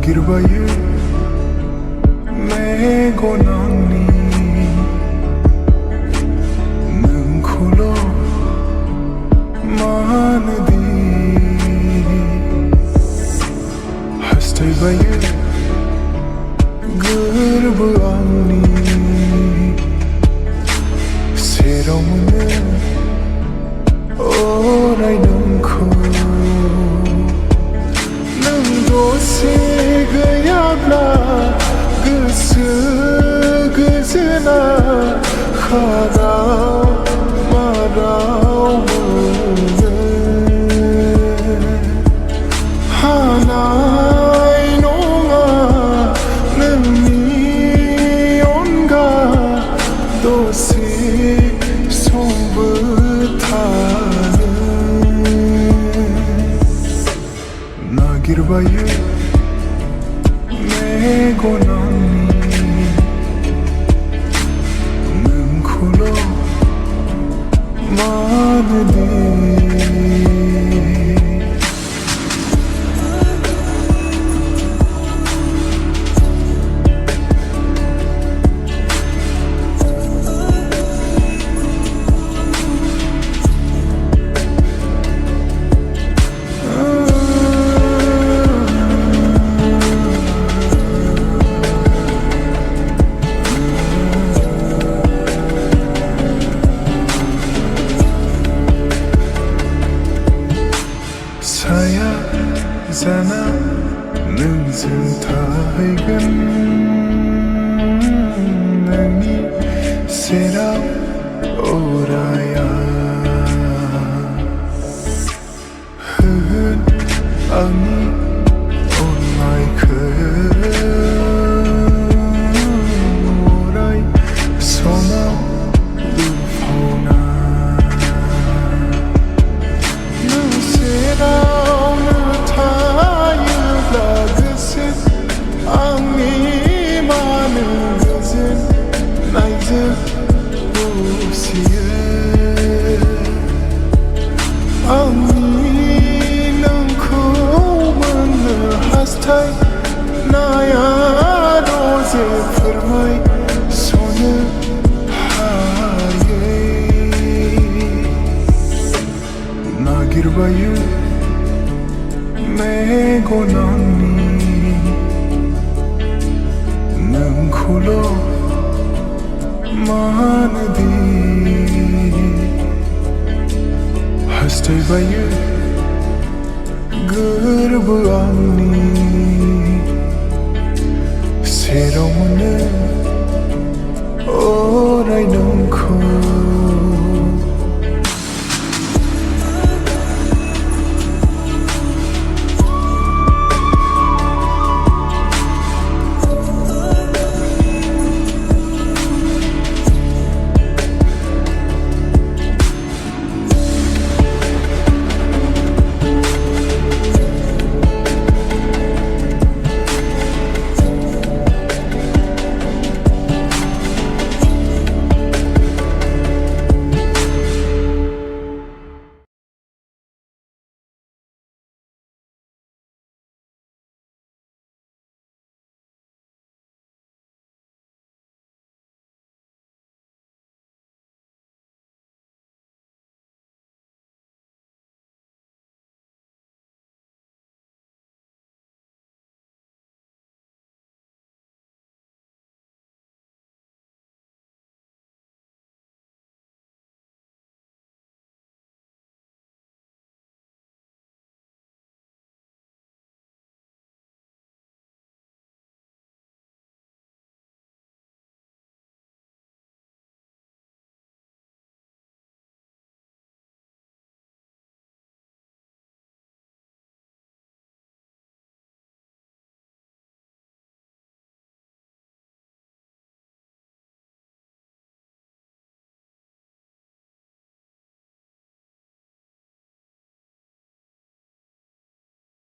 नागिरबायो मेगनांनि नोंखौल' मानोदि हास्थायबायो गोरबो आंनि सेराव मोनो अराय नोंखौ नों दसे गैयाब्ला गोसो गोजोना खाराव माराव मोनो हानाय नङा नोंनि अनगा दसे समबो थानो नागिरबायो मेगनांनि नोंखौल' मानोदि साया जाना नोंजों थाहैगोन नोंनि सेराव अराया होगोन आंनि अननायखौ अराय समाव लुफावना नों सेरावनो थायोब्ला गोजोन आंनि मानो गोजोननायजों दसेयो आंनि नोंखौ मोननो हास्थायनाया रजे फोरमायस'नो हायै नागिरबायो मेगनांनि नोंखौल' मानोदि हास्थायबायो गोरबो आंनि सेराव मोनो अराय नोंखौ